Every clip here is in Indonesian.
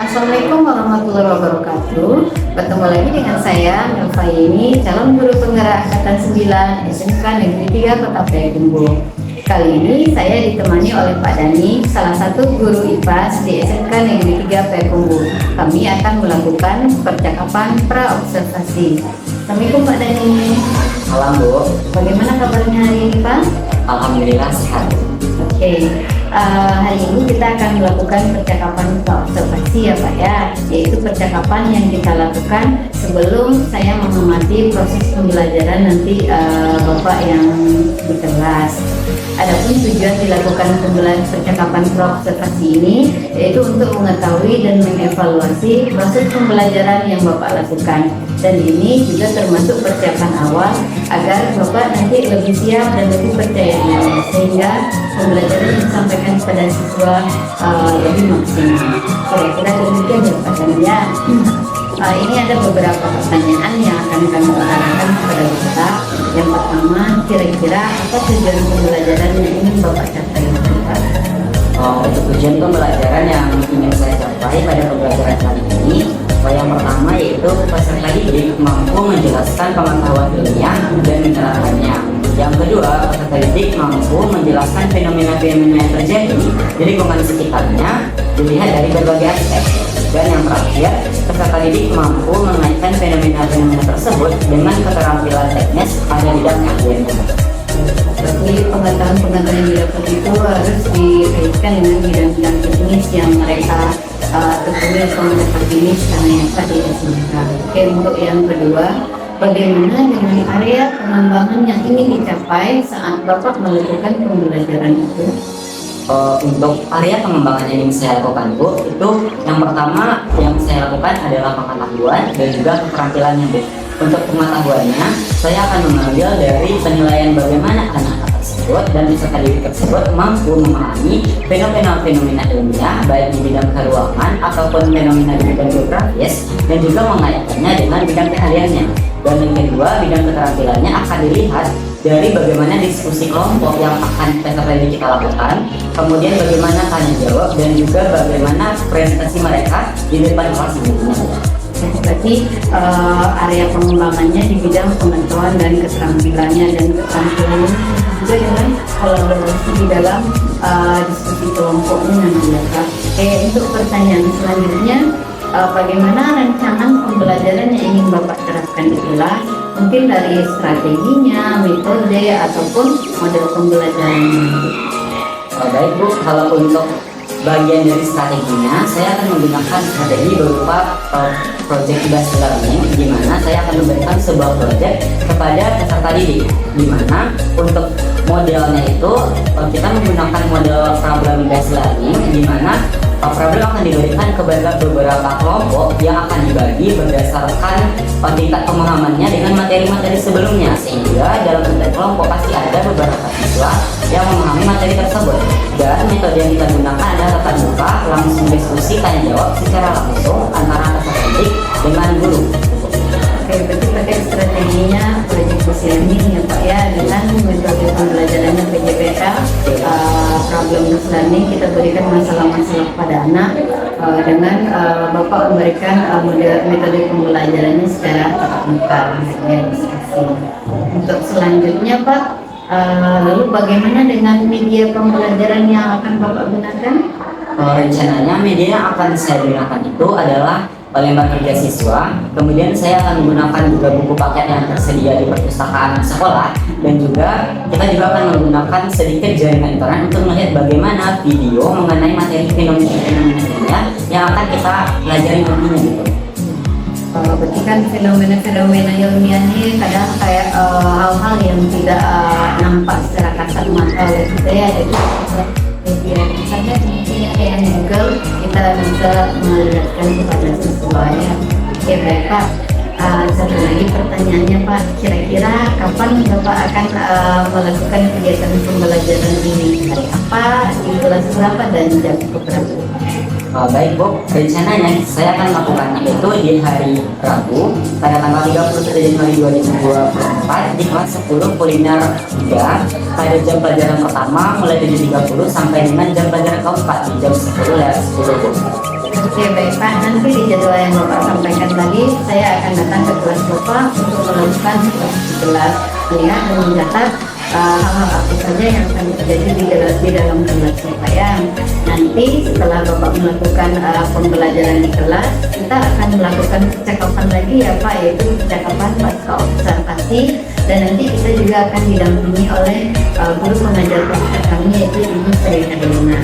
Assalamualaikum warahmatullahi wabarakatuh. Bertemu lagi dengan saya Nova ini, calon guru penggerak angkatan 9 SMK Negeri 3 Kota Payakumbuh. Kali ini saya ditemani oleh Pak Dani, salah satu guru IPAS di SMK Negeri 3 Payakumbuh. Kami akan melakukan percakapan pra-observasi. Assalamualaikum Pak Dani. Salam Bu. Bagaimana kabarnya hari ini Pak? Alhamdulillah sehat. Oke, hari ini kita akan melakukan percakapan observasi ya Pak ya, yaitu percakapan yang kita lakukan sebelum saya mengamati proses pembelajaran nanti Bapak yang di kelas. Adapun tujuan dilakukan percakapan observasi ini yaitu untuk mengetahui dan mengevaluasi proses pembelajaran yang Bapak lakukan, dan ini juga termasuk persiapan awal agar Bapak nanti lebih siap dan lebih percaya diri sehingga pembelajaran yang disampaikan kepada siswa lebih maksimal. Kira-kira demikian ya Pak Dan ya. Ini ada beberapa pertanyaan yang akan kami utarakan kepada Bapak. Yang pertama, kira-kira apa tujuan pembelajaran yang ingin Bapak capai Pak? Untuk tujuan pembelajaran yang ingin saya capai pada pembelajaran kali ini, yang pertama yaitu peserta didik mampu menjelaskan pengetahuan ilmiah dan menerapkannya. Yang kedua, peserta didik mampu menjelaskan fenomena-fenomena yang terjadi di lingkungan sekitarnya dilihat dari berbagai aspek. Dan yang terakhir, peserta didik mampu mengaitkan fenomena-fenomena tersebut dengan keterampilan teknis pada bidang keahliannya. Berarti pengetahuan-pengetahuan yang didapat itu harus dikaitkan dengan bidang-bidang teknis yang mereka tekuni atau mereka pilih karena yang tadi disebutkan. Oke, untuk yang kedua, bagaimana dengan area pengembangan yang ingin dicapai saat Bapak melakukan pembelajaran itu? Untuk area pengembangan yang ingin saya lakukan Bu, itu yang pertama yang saya lakukan adalah pengetahuan dan juga keterampilannya Bu. Untuk pengetahuannya, saya akan mengambil dari penilaian bagaimana anak-anak tersebut dan peserta didik tersebut mampu memahami fenomena-fenomena ilmiah baik di bidang keruangan ataupun fenomena di bidang geografis, dan juga mengaitkannya dengan bidang keahliannya. Dan yang kedua, bidang keterampilannya akan dilihat dari bagaimana diskusi kelompok yang akan peserta didik kita lakukan, kemudian bagaimana tanya jawab, dan juga bagaimana presentasi mereka di depan kelas nantinya. Berarti area pengembangannya di bidang pengetahuan dan keterampilannya dan keterampilannya juga dengan kolaborasi di dalam diskusi kelompoknya nanti ya. Oke, untuk pertanyaan selanjutnya, bagaimana rancangan pembelajaran yang ingin Bapak terapkan di kelas? Mungkin dari strateginya, metode, ataupun model pembelajarannya. Baik Bu, kalau untuk bagian dari strateginya, saya akan menggunakan strategi berupa project based learning, di mana saya akan memberikan sebuah project kepada peserta didik, di mana untuk modelnya itu kita menggunakan model problem based learning, di mana problem akan diberikan kepada beberapa kelompok yang akan dibagi berdasarkan tingkat pemahamannya dengan materi-materi sebelumnya, sehingga dalam setiap kelompok pasti ada beberapa siswa yang memahami materi tersebut. Dan metode yang kita gunakan adalah tatap muka, langsung diskusi tanya jawab secara langsung antara peserta didik dengan guru. Oke, berarti pakai strateginya project based learning ya Pak ya, dengan metode pembelajarannya PJBK, problem based learning, kita berikan masalah-masalah pada anak dengan Bapak memberikan metode pembelajarannya secara tatap muka, misalnya diskusi. Untuk selanjutnya Pak, lalu bagaimana dengan media pembelajaran yang akan Bapak gunakan? Rencananya media yang akan saya gunakan itu adalah lembar kerja siswa, kemudian saya akan menggunakan juga buku paket yang tersedia di perpustakaan sekolah, dan juga kita juga akan menggunakan sedikit jaringan internet untuk melihat bagaimana video mengenai materi fenomena yang akan kita pelajari nantinya gitu. Berarti kan fenomena-fenomena ilmiah ini kadang kayak hal-hal yang tidak nampak secara kasat mata oleh kita ya, jadi media misalnya kayak Google kita bisa melihatkan kepada siswa ya. Oke baik Pak, satu lagi pertanyaannya Pak, kira-kira kapan Bapak akan melakukan kegiatan pembelajaran ini? Hari apa, di kelas berapa, dan jam berapa? Baik Bu, rencananya saya akan melakukannya itu di hari Rabu pada tanggal 31 Januari 2024 di kelas 10 kuliner 3 pada jam pelajaran pertama mulai dari 7.30 sampai dengan jam pelajaran keempat di jam 10 lewat 10 Bu. Oke baik Pak, nanti di jadwal yang Bapak sampaikan tadi saya akan datang ke kelas Bapak untuk melakukan supervisi kelas, melihat dan mencatat hal-hal apa saja yang akan terjadi di dalam kelas Bapak ya. Nanti setelah Bapak melakukan pembelajaran di kelas, kita akan melakukan percakapan lagi ya Pak, yaitu percakapan pasca observasi, dan nanti kita juga akan didampingi oleh guru pengajar praktek kami, yaitu Ibu Sri Karina.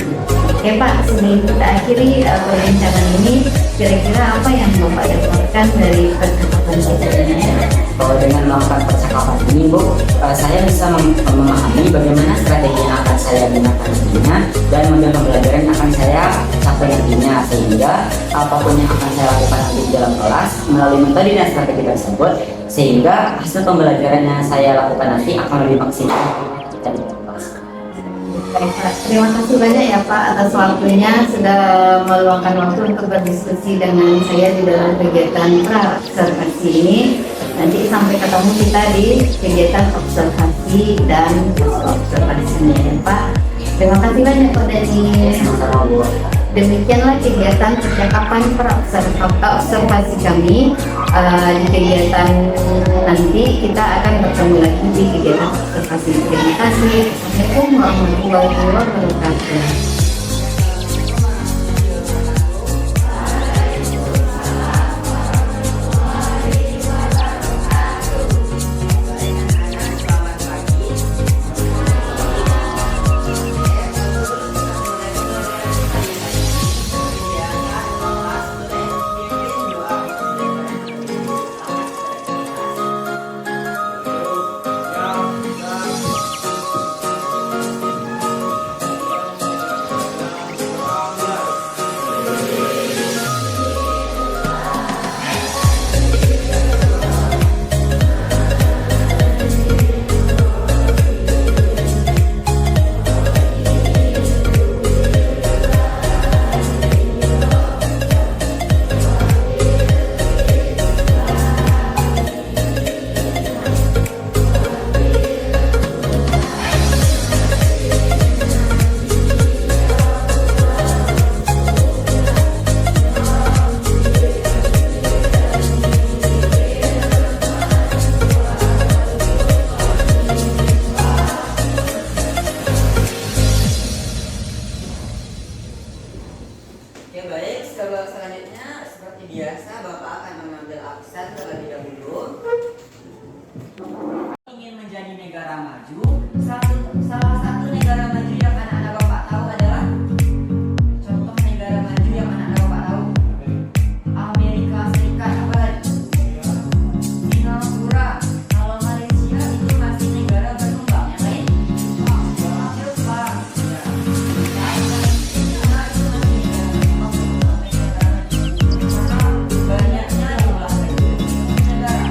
Oke Pak, sebelum kita akhiri perbincangan ini, kira-kira apa yang Bapak dapatkan dari percakapan kita ini? Bahwa dengan melakukan percakapan ini Bu, saya bisa memahami bagaimana strategi yang akan saya gunakan nantinya dan model pembelajaran yang akan saya capai nantinya, sehingga apapun yang akan saya lakukan nanti di dalam kelas melalui metode dan strategi tersebut, sehingga hasil pembelajaran yang saya lakukan nanti akan lebih maksimal kita di dalam kelas. Baik Pak, terima kasih banyak ya Pak atas waktunya, sudah meluangkan waktu untuk berdiskusi dengan saya di dalam kegiatan pra-observasi ini. Nanti sampai ketemu kita di kegiatan observasi dan observasinya ya Pak. Terima kasih banyak Pak Dennis. Demikianlah kegiatan percakapan observasi kami. Di kegiatan nanti kita akan bertemu lagi di kegiatan observasi. Terima kasih. Assalamualaikum warahmatullahi wabarakatuh. Oke baik, selanjutnya seperti biasa Bapak akan mengambil aksen terlebih dahulu. Ingin menjadi negara maju, salah satu negara maju yang anak-anak Bapak tahu adalah, contoh negara maju yang anak-anak Bapak tahu, Amerika Serikat, apa lagi? Singapura. Kalau Malaysia itu masih negara berkembang, yang lain Jepang. Banyaknya jumlah negara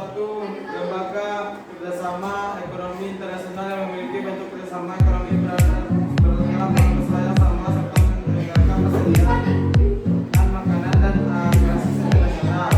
suatu lembaga kerjasama ekonomi internasional yang memiliki bentuk kerjasama ekonomi berdasarkan saya sama serta menegakkan persediaan dan makanan dan basis internasional.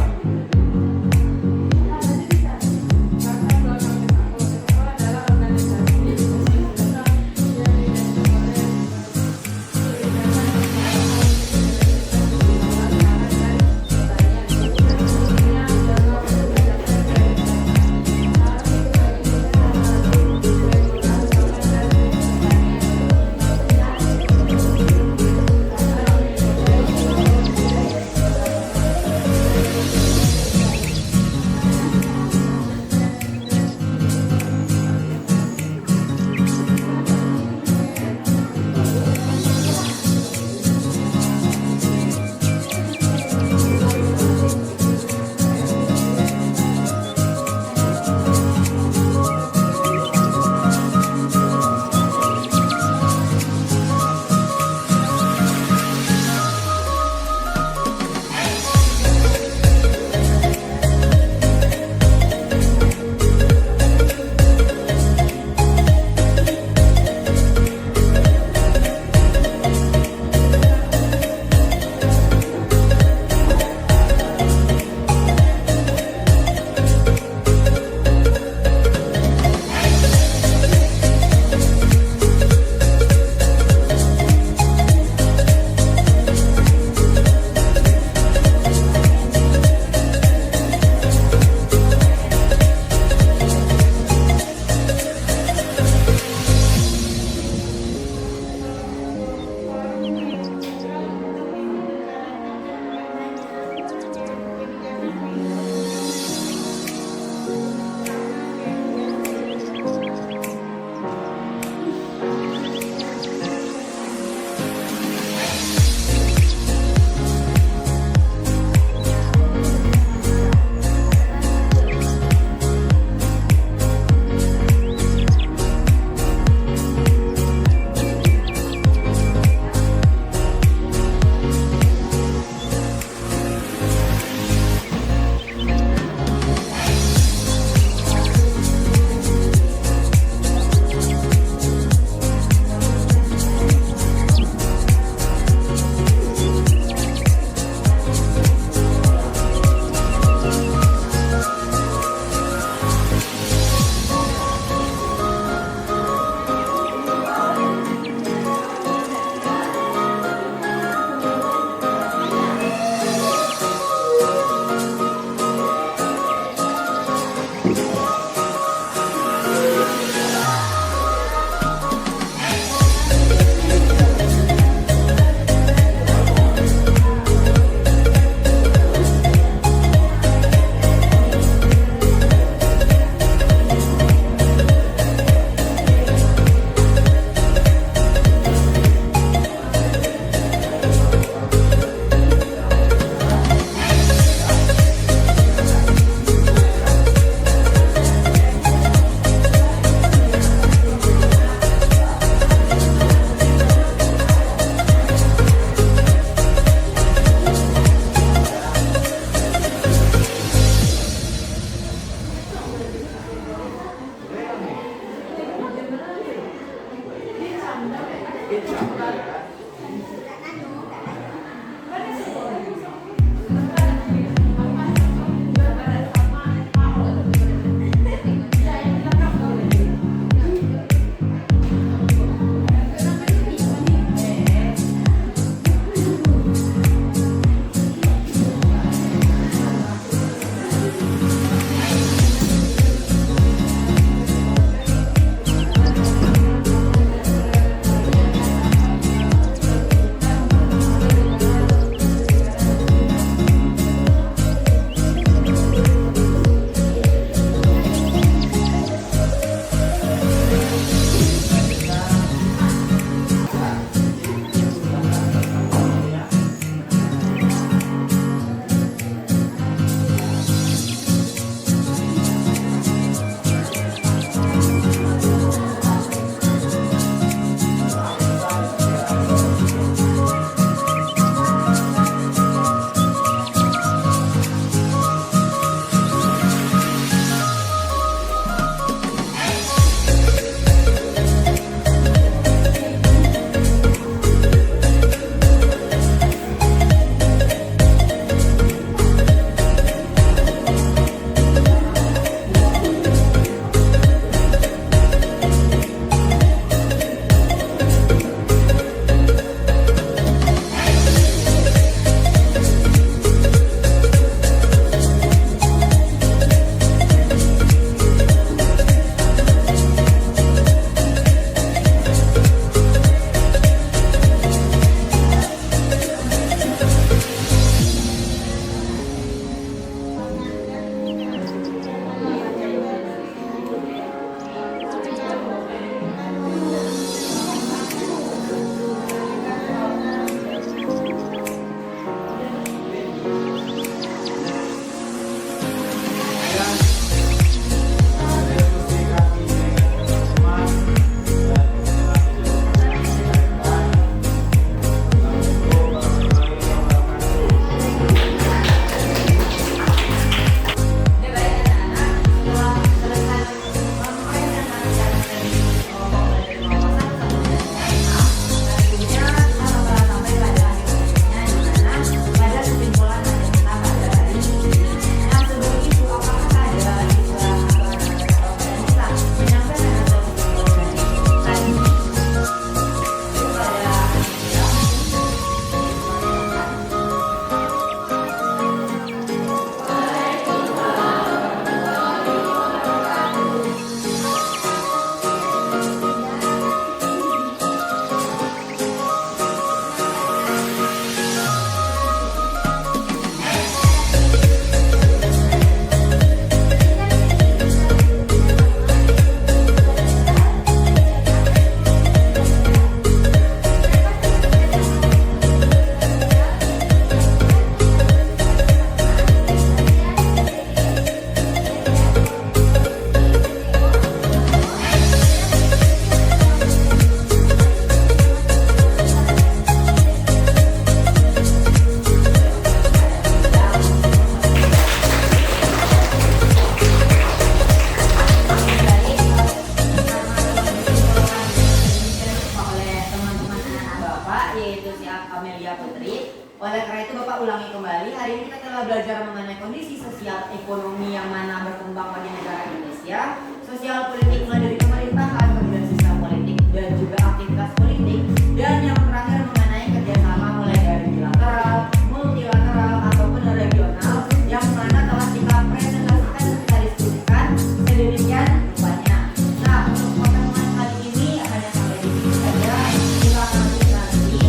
telah belajar mengenai kondisi sosial ekonomi yang mana berkembang pada negara Indonesia, sosial politik mulai dari pemerintahan, kemudian sistem politik dan juga aktivitas politik, dan yang terakhir mengenai kerjasama mulai dari bilateral, multilateral ataupun regional yang mana telah kita presentasikan dan kita diskusikan sedemikian rupanya. Nah, untuk pertemuan kali ini hanya sampai di sini saja. Kita akan lanjut nanti.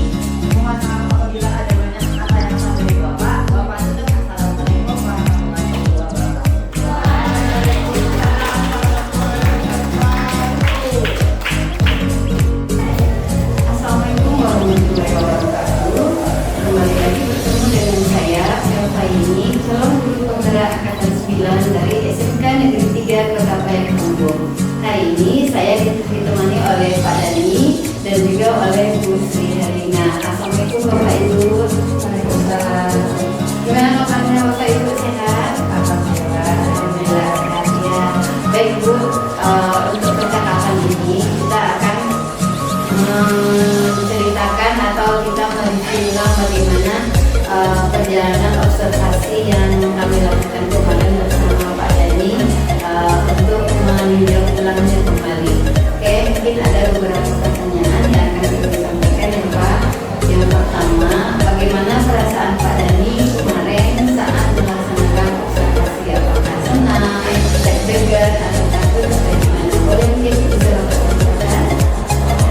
Mohon maaf apabila ada banyak kata yang salah dari Bapak. Bapak tutup. Assalamualaikum warahmatullahi wabarakatuh. Assalamualaikum warahmatullahi wabarakatuh. Kembali lagi bertemu dengan saya, Elva ini, calon guru penggerak angkatan 9 dari SMK Negeri 3 Kota Payakumbuh. Hari ini saya ditemani oleh Pak Dani dan juga oleh Bu Sri Herlina. Assalamualaikum Bapak Ibu. Waalaikumsalam. Gimana kabarnya Bapak Ibu, sehat? Alhamdulillah. Alhamdulillah sehat ya. Baik Bu, untuk percakapan ini kita akan menceritakan atau kita mereview bagaimana perjalanan observasi yang kami lakukan kemarin bersama Pak Dani untuk meninjau ulangnya kembali. Oke, mungkin ada beberapa pertanyaan yang akan kita sampaikan ya Pak. Yang pertama, bagaimana perasaan Pak Dani kemarin saat melaksanakan observasi? Apakah senang, deg-degan, atau takut, atau gimana? Boleh mungkin bisa Bapak ceritakan?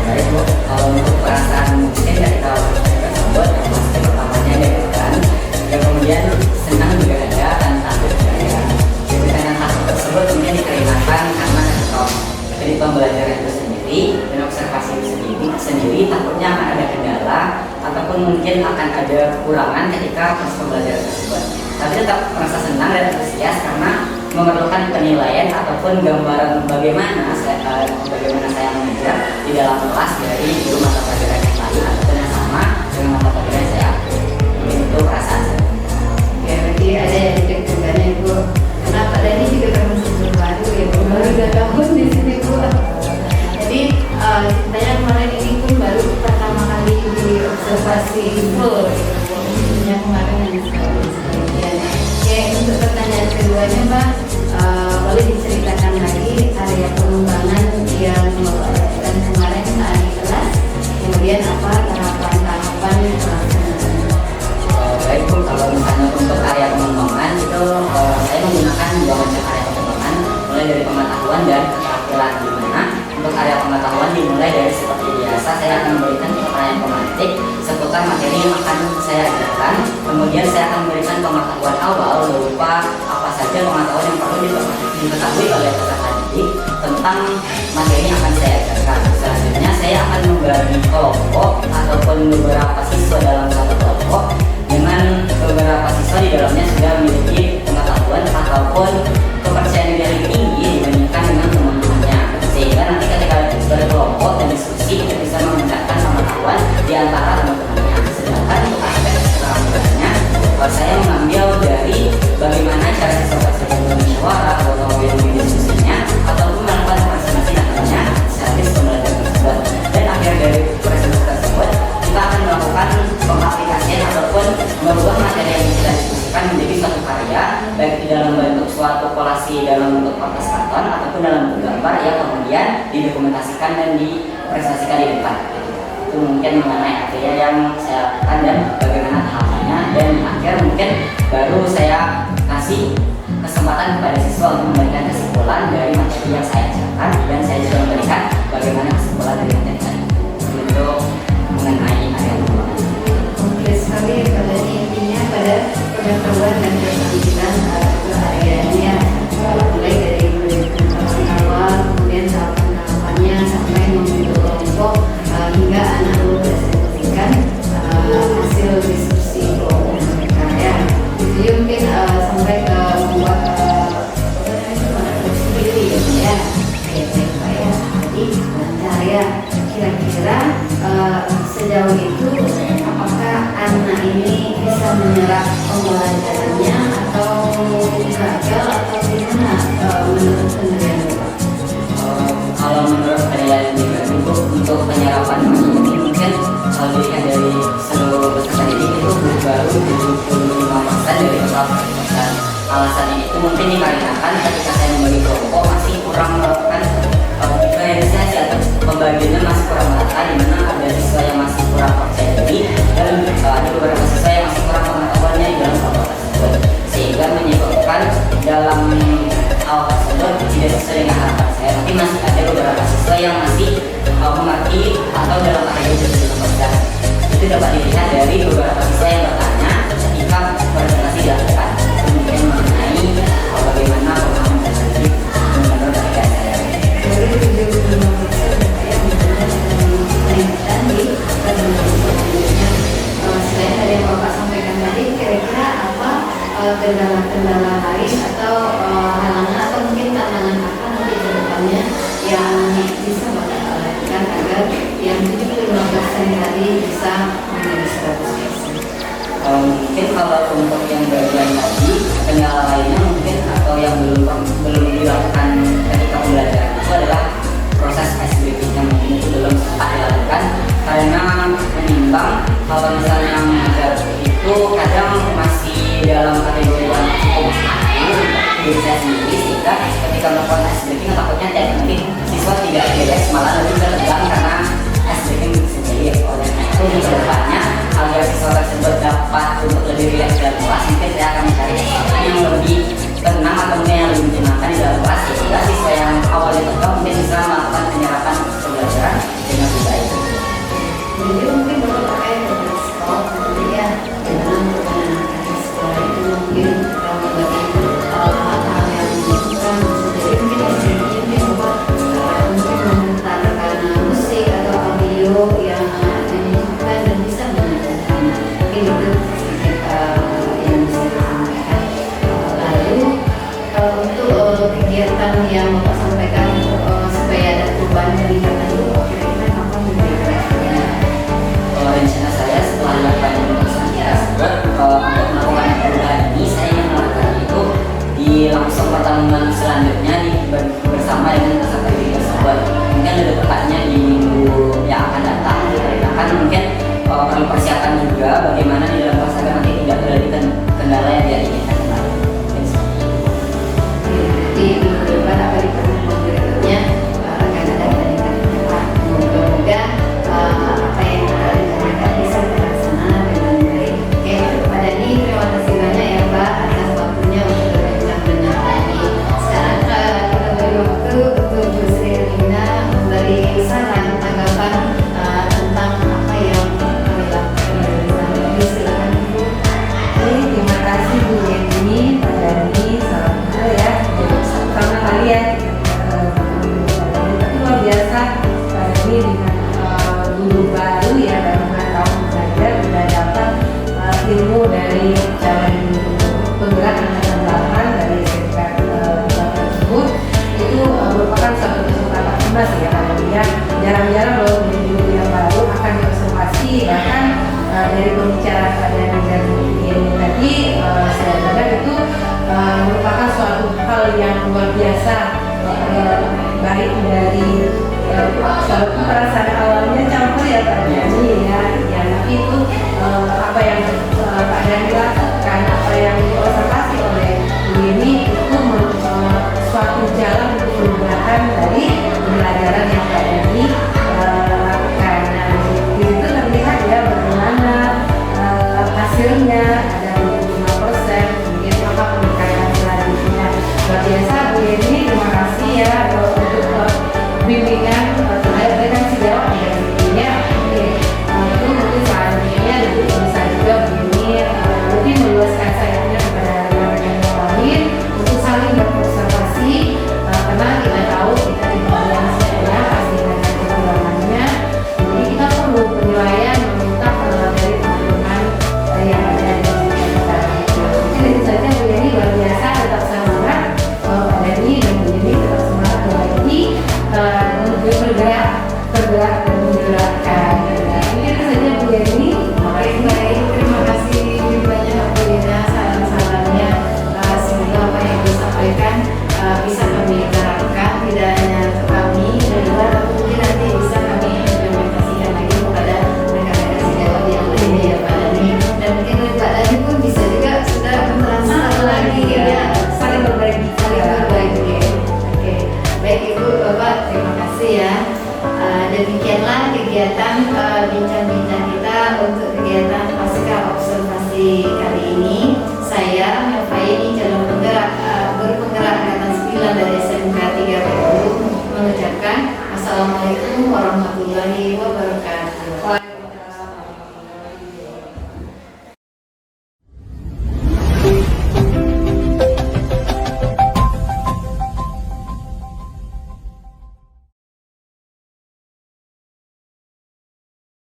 Baik Bu, kalau untuk perasaan mungkin dari kalau tersebut pasti pertamanya deg-degan, dan kemudian senang juga ada dan takut juga ada. Deg-degan dan takut tersebut mungkin dikarenakan karena dari pembelajaran itu sendiri dan observasi itu sendiri takutnya akan ada kendala ataupun mungkin akan ada kekurangan ketika proses pembelajaran tersebut. Tapi tetap merasa senang dan antusias karena memerlukan penilaian ataupun gambaran bagaimana saya mengajar di dalam kelas dari guru mata pelajaran yang lain ataupun yang sama dengan mata pelajaran yang saya ambil. Itu perasaan saya. Oke, berarti ada yang deg-degan ya Bu. Karena Pak Dani juga termasuk baru ya Bu, baru 2 tahun di sini Bu. Jadi ceritanya kemarin ini pun baru pertama kali di observasi full. Yang kemarin yang sebagian. Oke, untuk pertanyaan keduanya Pak, boleh diceritakan lagi area pengembangan yang melakukan kemarin saat di kelas, kemudian apa tahapan-tahapan pelaksanaan? Baik Bu, kalau misalnya untuk area pengembangan itu saya menggunakan 2 macam area pengembangan, mulai dari pengetahuan dan keterampilan. Di mana untuk area pengetahuan dimulai dari seperti biasa saya akan memberikan pertanyaan tematik seputar materi yang akan saya ajarkan. Kemudian saya akan memberikan pengetahuan awal berupa apa saja pengetahuan yang perlu diketahui oleh peserta didik tentang materi yang akan saya ajarkan. Selanjutnya saya akan membagi kelompok ataupun beberapa siswa dalam satu kelompok dengan beberapa siswa di dalamnya sudah memiliki pengetahuan ataupun kepercayaan diri tinggi dibandingkan dengan teman-temannya, sehingga nanti ketika berkelompok dan diskusi kita bisa meningkatkan pengetahuan di antara teman-temannya. Sedangkan untuk aspek keterampilannya saya mengambil dari bagaimana cara siswa tersebut bermusyawarah atau diskusinya ataupun melakukan presentasi namanya sehabis pembelajaran tersebut. Dan akhir dari presentasi tersebut kita akan melakukan pengaplikasian ataupun mengubah materi yang kita diskusikan menjadi suatu karya, baik di dalam bentuk suatu kolasi dalam bentuk kertas karton ataupun dalam bentuk gambar yang kemudian didokumentasikan dan dipresentasikan di depan. Itu mungkin mengenai materi yang saya lakukan dan bagaimana tahapannya, dan di akhir mungkin baru saya kasih kesempatan kepada siswa untuk memberikan kesimpulan dari materi yang saya ajarkan, dan saya juga memberikan bagaimana kesimpulan dari materi tadi. Itu mengenai area pengembangan. Oke sekali pada intinya pada pengetahuan dan keterampilan itu areanya mulai dari pengetahuan awal, kemudian tahapan-tahapannya sampai membentuk kelompok hingga anak mempresentasikan hasil diskusi kelompok mereka ya. Jadi mungkin sampai ke membuat sendiri ya. Oke baik Pak ya. Jadi saya kira-kira sejauh itu apakah anak ini bisa menyerap pembelajarannya atau gagal atau gimana menurut penilaian Bapak? Kalau menurut penilaian Ibu untuk penyerapan ini mungkin kalau dilihat dari seluruh peserta didik itu baru 75% dari total takutnya nanti siswa tidak beres malah lebih bertegang karena SDM sendiri. Oleh itu di kedepannya agar siswa tersebut dapat untuk lebih rileks dalam kelas, mungkin saya akan mencari sesuatu yang lebih tenang atau mungkin yang lebih menyenangkan di dalam kelas, sehingga siswa yang awalnya tegang mungkin bisa melakukan penyerapan pembelajaran dengan lebih baik. Jadi mungkin kalau terkait dengan sekolah kemudian dengan mengenai sekolah itu mungkin membagi hal-hal yang dibutuhkan. Jadi mungkin mungkin bahwa mungkin memutarkan musik atau audio yang dibutuhkan dan bisa mengajarkan. Mungkin itu yang bisa disampaikan. Lalu untuk kegiatan yang Bapak sampaikan supaya ada perubahan peningkatan itu kira-kira kapan diberikan? Rencana saya setelah dilakukan pemeriksaan tersebut untuk melakukan perubahan ini, saya ingin melakukan itu di langsung pertemuan selanjutnya bersama dengan peserta didik tersebut. Mungkin lebih tepatnya di minggu yang akan datang dikarenakan mungkin perlu persiapan juga bagaimana di dalam kelas agar nanti tidak terjadi kendala yang tidak diinginkan kembali. Mungkin seperti itu. Di minggu depan atau di pertemuan berikutnya akan ada peningkatan cepat. Moga-moga apa yang kita rencanakan bisa terlaksana dengan baik. Oke, Pak Dhani, terima kasih banyak ya Pak atas waktunya untuk berbincang-bincang tadi. Sekarang kita beri waktu untuk Bu Sri Erlina memberi saran tanggapan tentang apa yang kami lakukan dari sana. Silakan Ibu. Oke, terima kasih Bu Yeni, Pak Dhani, salam kenal ya. Pertama kali ya, tapi luar biasa Pak Dhani dengan guru baru ya, baru 5 tahun belajar sudah dapat ilmu dari cara penggerak angkatan 8 dari SMK tersebut. Itu merupakan suatu kesempatan emas ya, Pak Dhani ya. Jarang-jarang loh guru yang baru akan diobservasi, bahkan dari pembicaraan Pak Dhani dan Bu Yeni tadi, saya dengar itu merupakan suatu hal yang luar biasa, baik dari suatu